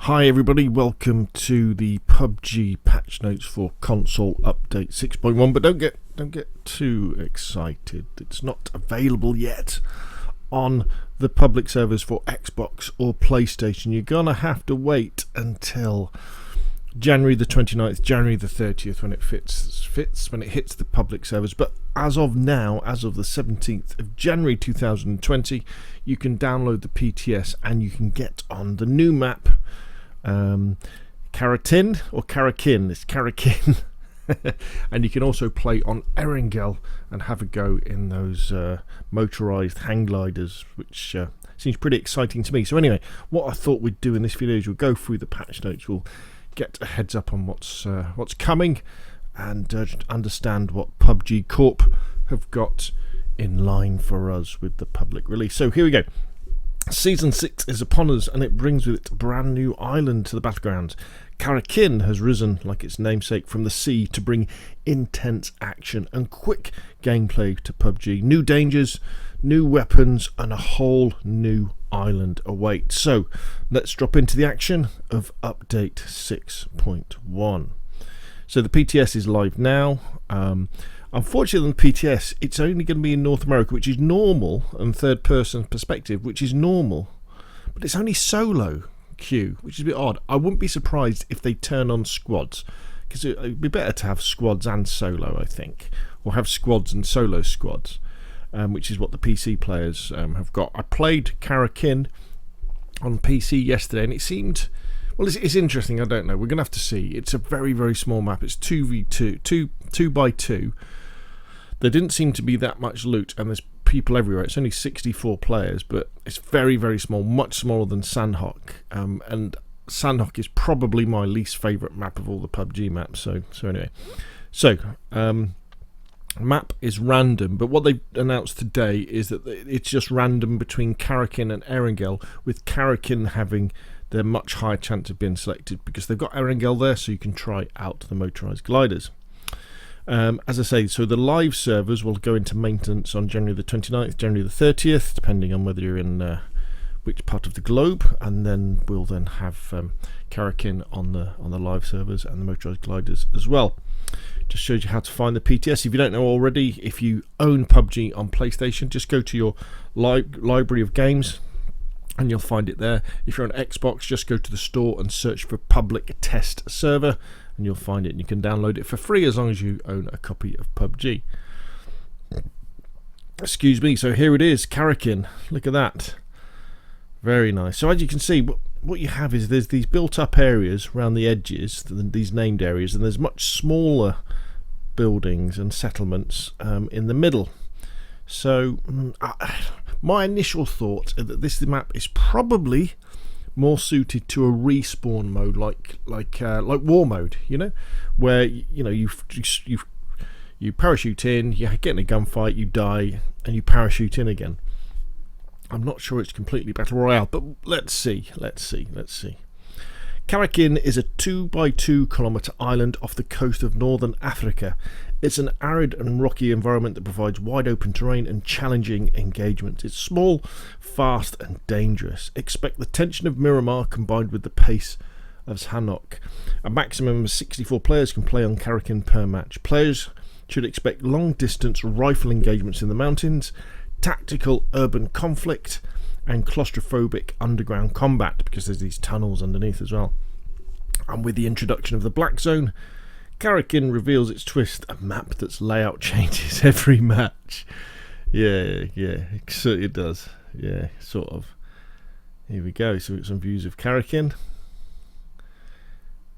Hi everybody, welcome to the PUBG patch notes for console update 6.1, but don't get too excited. It's not available yet on the public servers for Xbox or PlayStation. You're gonna have to wait until January the 29th, January the 30th when it fits when it hits the public servers. But as of now, as of the 17th of January 2020, you can download the PTS and you can get on the new map, Karakin, it's Karakin. And you can also play on Erangel and have a go in those motorised hang gliders, which seems pretty exciting to me. So anyway, what I thought we'd do in this video is we'll go through the patch notes, we'll get a heads up on what's coming, and understand what PUBG Corp have got in line for us with the public release. So here we go. Season 6 is upon us, and it brings with it a brand new island to the battlegrounds. Karakin has risen, like its namesake, from the sea to bring intense action and quick gameplay to PUBG. New dangers, new weapons, and a whole new island await. So let's drop into the action of update 6.1. So the PTS is live now. Unfortunately, on the PTS, it's only going to be in North America, which is normal, and third-person perspective, which is normal. But it's only solo queue, which is a bit odd. I wouldn't be surprised if they turn on squads, because it would be better to have squads and solo, I think, or have squads and solo squads, which is what the PC players have got. I played Karakin on PC yesterday, and it seemed... Well, it's interesting. I don't know. We're going to have to see. It's a very, very small map. It's 2v2, 2 by 2. There didn't seem to be that much loot, and there's people everywhere. It's only 64 players, but it's very, very small, much smaller than Sandhawk. And Sandhawk is probably my least favourite map of all the PUBG maps. So anyway. So, map is random, but what they announced today is that it's just random between Karakin and Erangel, with Karakin having the much higher chance of being selected because they've got Erangel there, so you can try out the motorised gliders. As I say, so the live servers will go into maintenance on January the 29th, January the 30th, depending on whether you're in which part of the globe, and then we'll then have Karakin on the live servers and the motorised gliders as well. Just shows you how to find the PTS. If you don't know already, if you own PUBG on PlayStation, just go to your library of games and you'll find it there. If you're on Xbox, just go to the store and search for public test server and you'll find it, and you can download it for free as long as you own a copy of PUBG. Excuse me. So here it is, Karakin. Look at that. Very nice. So as you can see, what you have is there's these built up areas around the edges, these named areas, and there's much smaller buildings and settlements in the middle. So my initial thought is that this map is probably more suited to a respawn mode, like war mode, you know, where you parachute in, you get in a gunfight, you die, and you parachute in again. I'm not sure it's completely battle royale, but let's see. Karakin is a 2 by 2 kilometre island off the coast of northern Africa. It's an arid and rocky environment that provides wide open terrain and challenging engagement. It's small, fast and dangerous. Expect the tension of Miramar combined with the pace of Sandhawk. A maximum of 64 players can play on Karakin per match. Players should expect long distance rifle engagements in the mountains, tactical urban conflict and claustrophobic underground combat, because there's these tunnels underneath as well. And with the introduction of the Black Zone, Karakin reveals its twist, a map that's layout changes every match. Yeah, it does. Yeah, sort of. Here we go. So it's some views of Karakin.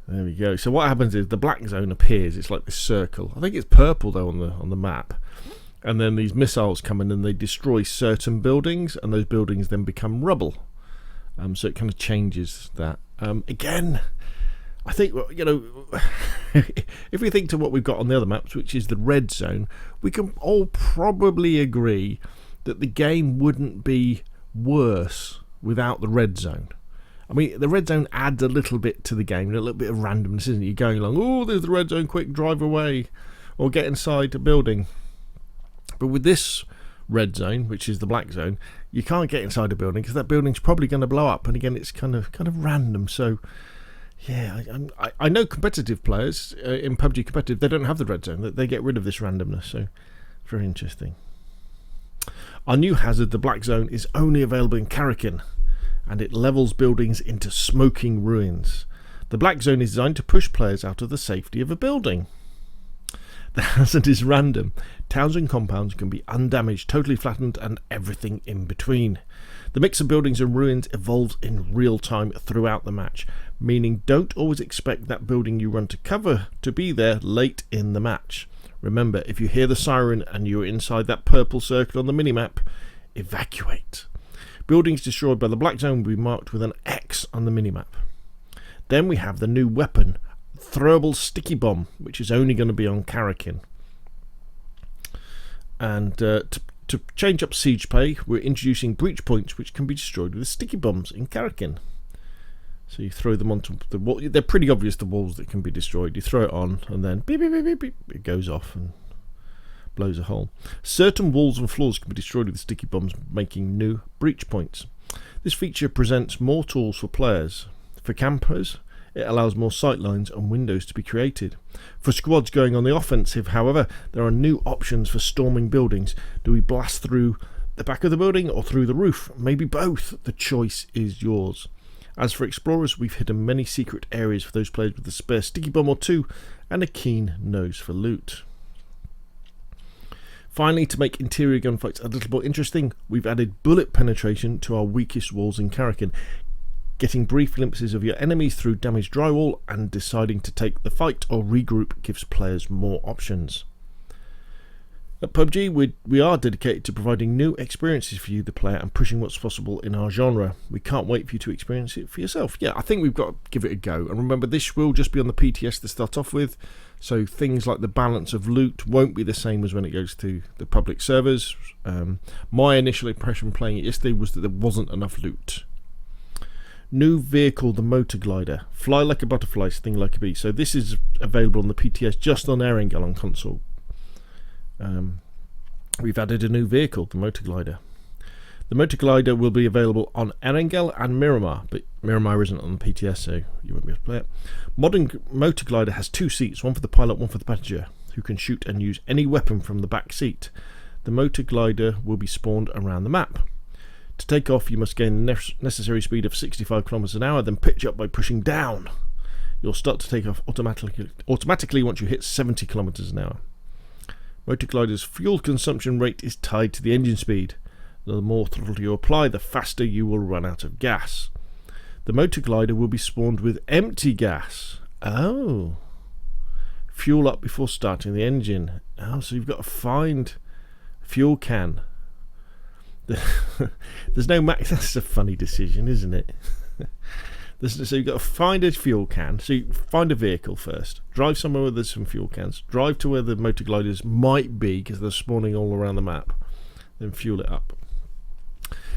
There we go. So what happens is the Black Zone appears. It's like this circle. I think it's purple though on the map. And then these missiles come in and they destroy certain buildings, and those buildings then become rubble. So it kind of changes that. Again, I think, if we think to what we've got on the other maps, which is the red zone, we can all probably agree that the game wouldn't be worse without the red zone. I mean, the red zone adds a little bit to the game, a little bit of randomness, isn't it? You're going along, oh, there's the red zone, quick, drive away, or get inside a building. But with this red zone, which is the black zone, you can't get inside a building because that building's probably going to blow up. And again, it's kind of random. So yeah, I know competitive players in PUBG competitive, they don't have the red zone. They get rid of this randomness. So very interesting. Our new hazard, the black zone, is only available in Karakin, and it levels buildings into smoking ruins. The black zone is designed to push players out of the safety of a building. The hazard is random. Towns and compounds can be undamaged, totally flattened, and everything in between. The mix of buildings and ruins evolves in real time throughout the match, meaning don't always expect that building you run to cover to be there late in the match. Remember, if you hear the siren and you're inside that purple circle on the minimap, evacuate. Buildings destroyed by the black zone will be marked with an X on the minimap. Then we have the new weapon, Throwable sticky bomb, which is only going to be on Karakin. And to change up siege play, we're introducing breach points which can be destroyed with sticky bombs in Karakin. So you throw them onto the wall. They're pretty obvious, the walls that can be destroyed. You throw it on and then beep, beep, beep, beep, beep, it goes off and blows a hole. Certain walls and floors can be destroyed with sticky bombs, making new breach points. This feature presents more tools for players. For campers, it allows more sightlines and windows to be created. For squads going on the offensive, however, there are new options for storming buildings. Do we blast through the back of the building or through the roof? Maybe both. The choice is yours. As for explorers, we've hidden many secret areas for those players with a spare sticky bomb or two and a keen nose for loot. Finally, to make interior gunfights a little more interesting, we've added bullet penetration to our weakest walls in Karakin, getting brief glimpses of your enemies through damaged drywall, and deciding to take the fight or regroup gives players more options. At PUBG, we are dedicated to providing new experiences for you, the player, and pushing what's possible in our genre. We can't wait for you to experience it for yourself. Yeah, I think we've got to give it a go. And remember, this will just be on the PTS to start off with, so things like the balance of loot won't be the same as when it goes to the public servers. My initial impression playing it yesterday was that there wasn't enough loot. New vehicle, the motor glider. Fly like a butterfly, sting like a bee. So this is available on the PTS, just on Erangel on console. We've added a new vehicle, the motor glider. The motor glider will be available on Erangel and Miramar, but Miramar isn't on the PTS, so you won't be able to play it. Modern motor glider has two seats, one for the pilot, one for the passenger, who can shoot and use any weapon from the back seat. The motor glider will be spawned around the map. To take off, you must gain the necessary speed of 65 km an hour, then pitch up by pushing down. You'll start to take off automatically once you hit 70 km an hour. Motor glider's fuel consumption rate is tied to the engine speed. The more throttle you apply, the faster you will run out of gas. The motor glider will be spawned with empty gas. Oh. Fuel up before starting the engine. Oh, so you've got to find a fuel can. There's no max. That's a funny decision, isn't it? So you've got to find a fuel can. So you find a vehicle first. Drive somewhere where there's some fuel cans. Drive to where the motor gliders might be, because they're spawning all around the map. Then fuel it up.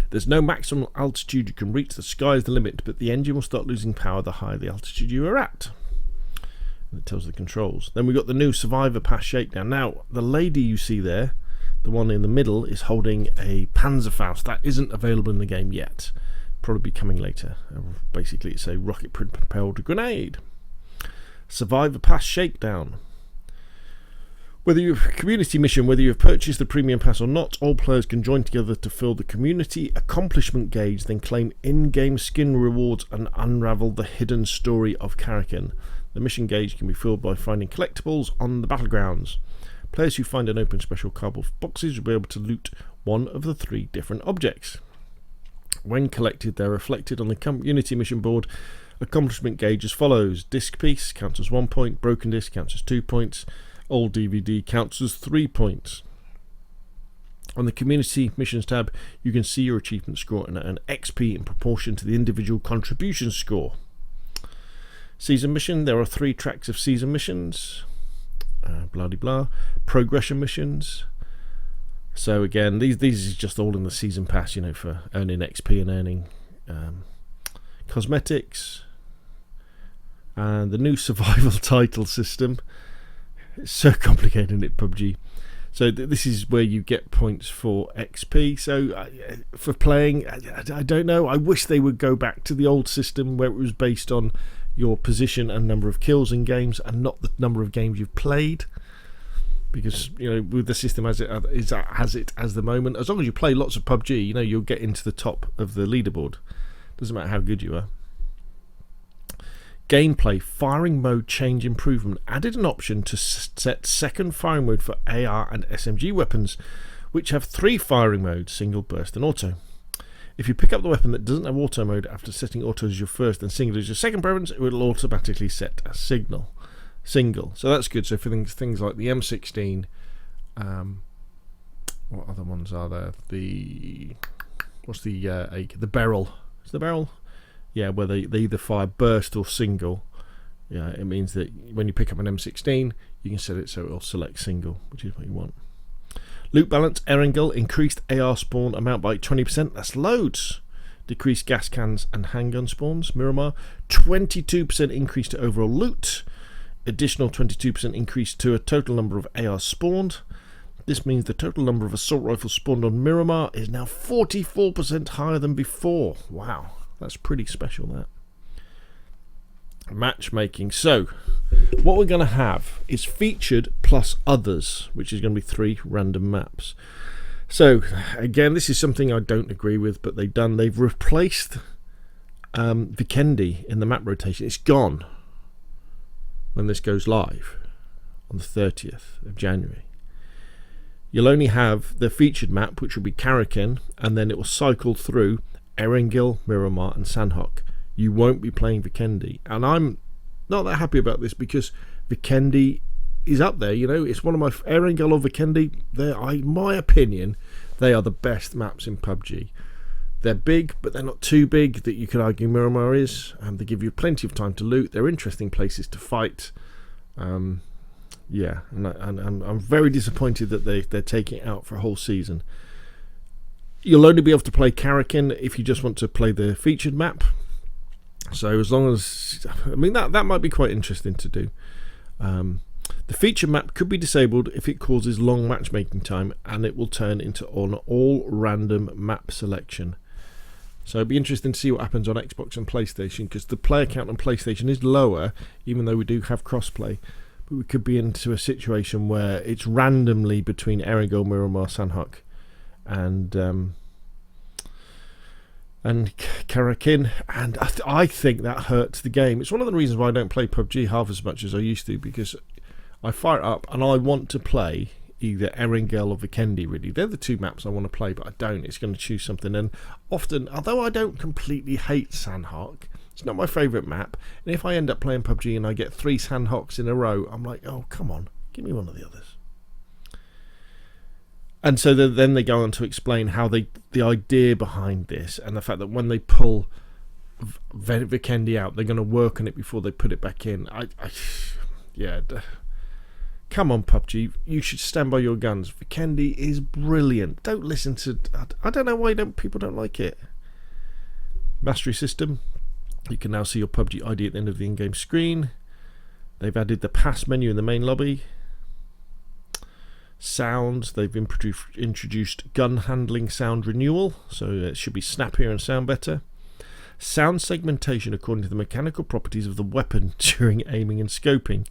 There's no maximum altitude you can reach. The sky is the limit, but the engine will start losing power the higher the altitude you are at. And it tells the controls. Then we've got the new Survivor Pass Shakedown. Now, the lady you see there, the one in the middle, is holding a Panzerfaust. That isn't available in the game yet. Probably coming later. Basically, it's a rocket-propelled grenade. Survivor Pass Shakedown. Whether you have a community mission, whether you have purchased the premium pass or not, all players can join together to fill the community accomplishment gauge, then claim in-game skin rewards and unravel the hidden story of Karakin. The mission gauge can be filled by finding collectibles on the battlegrounds. Players who find and open special cardboard boxes will be able to loot one of the 3 different objects. When collected, they're reflected on the community mission board. Accomplishment gauge as follows: disc piece counts as 1 point, broken disc counts as 2 points, old DVD counts as 3 points. On the community missions tab, you can see your achievement score and earn XP in proportion to the individual contribution score. Season mission, there are 3 tracks of season missions. Blah de blah. Progression missions. So again, these is just all in the season pass, you know, for earning XP and earning cosmetics. And the new survival title system. It's so complicated, isn't it, PUBG? So this is where you get points for XP. So for playing, I don't know. I wish they would go back to the old system where it was based on your position and number of kills in games and not the number of games you've played. Because, you know, with the system as it as the moment, as long as you play lots of PUBG, you know, you'll get into the top of the leaderboard. Doesn't matter how good you are. Gameplay, firing mode change improvement. Added an option to set second firing mode for AR and SMG weapons, which have 3 firing modes, single, burst and auto. If you pick up the weapon that doesn't have auto mode after setting auto as your first and single as your second preference, it will automatically set a single. So that's good. So for things like the M16, what other ones are there? What's the barrel? Is the barrel? Yeah, where they either fire burst or single. Yeah, it means that when you pick up an M16, you can set it so it'll select single, which is what you want. Loot balance, Erangel increased AR spawn amount by 20%. That's loads. Decreased gas cans and handgun spawns. Miramar, 22% increase to overall loot. Additional 22% increase to a total number of AR spawned. This means the total number of assault rifles spawned on Miramar is now 44% higher than before. Wow. That's pretty special, that. Matchmaking. So, what we're going to have is featured plus others, which is going to be 3 random maps. So, again, this is something I don't agree with, but they've replaced Vikendi in the map rotation. It's gone when this goes live on the 30th of January. You'll only have the featured map, which will be Karakin, and then it will cycle through Erangel, Miramar and Sanhok. You won't be playing Vikendi, and I'm not that happy about this because Vikendi is up there. You know, it's one of my Erangel or Vikendi. In my opinion, they are the best maps in PUBG. They're big, but they're not too big that you could argue Miramar is. They give you plenty of time to loot. They're interesting places to fight. Yeah, and I'm very disappointed that they're taking it out for a whole season. You'll only be able to play Karakin if you just want to play the featured map. So as long as, I mean, that might be quite interesting to do. The featured map could be disabled if it causes long matchmaking time, and it will turn into an all random map selection. So it'd be interesting to see what happens on Xbox and PlayStation, because the player count on PlayStation is lower, even though we do have crossplay. But we could be into a situation where it's randomly between Erangel, Miramar, Sanhok, and Karakin, and I think that hurts the game. It's one of the reasons why I don't play PUBG half as much as I used to, because I fire it up and I want to play either Erangel or Vikendi. Really, they're the 2 maps I want to play, but I don't. It's going to choose something, and often, although I don't completely hate Sanhok, it's not my favourite map, and if I end up playing PUBG and I get 3 Sanhoks in a row, I'm like, oh come on, give me one of the others. And so then they go on to explain how the idea behind this, and the fact that when they pull Vikendi out, they're going to work on it before they put it back in. Come on, PUBG, you should stand by your guns. Vikendi is brilliant. Don't listen to. I don't know why people don't like it. Mastery system. You can now see your PUBG ID at the end of the in-game screen. They've added the pass menu in the main lobby. Sounds, they've introduced gun handling sound renewal, so it should be snappier and sound better. Sound segmentation according to the mechanical properties of the weapon during aiming and scoping.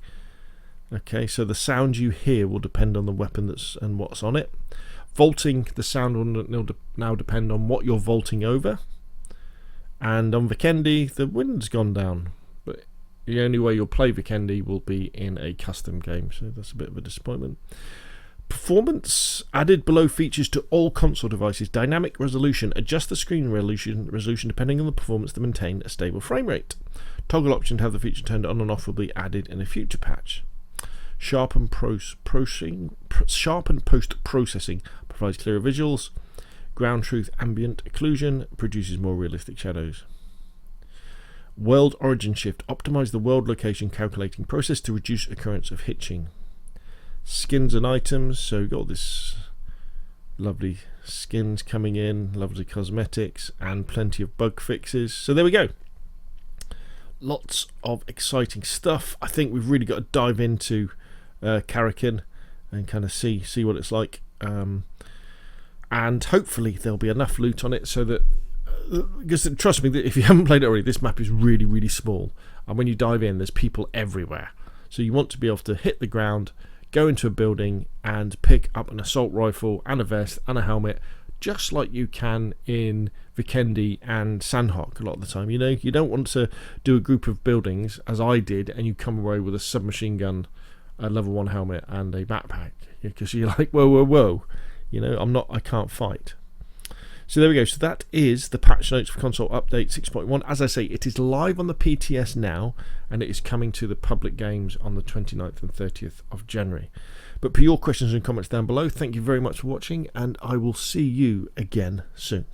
Okay, so the sound you hear will depend on the weapon and what's on it. Vaulting, the sound will now depend on what you're vaulting over. And on Vikendi, the wind's gone down, but the only way you'll play Vikendi will be in a custom game, so that's a bit of a disappointment. Performance, added below features to all console devices. Dynamic resolution, adjust the screen resolution depending on the performance to maintain a stable frame rate. Toggle option to have the feature turned on and off will be added in a future patch. Sharpen post-processing provides clearer visuals. Ground truth ambient occlusion produces more realistic shadows. World origin shift, optimize the world location calculating process to reduce occurrence of hitching. Skins and items, so we've got this lovely skins coming in, lovely cosmetics, and plenty of bug fixes. So there we go. Lots of exciting stuff. I think we've really got to dive into Karakin. and kind of see what it's like. And hopefully there'll be enough loot on it so that, because trust me, if you haven't played it already, this map is really, really small, and when you dive in, there's people everywhere. So you want to be able to hit the ground, go into a building, and pick up an assault rifle and a vest and a helmet, just like you can in Vikendi and Sandhawk a lot of the time. You know, you don't want to do a group of buildings, as I did, and you come away with a submachine gun, a level 1 helmet, and a backpack, because you're like, whoa, you know, I can't fight. So there we go. So that is the patch notes for console update 6.1. As I say, it is live on the PTS now, and it is coming to the public games on the 29th and 30th of January. But put your questions and comments down below. Thank you very much for watching, and I will see you again soon.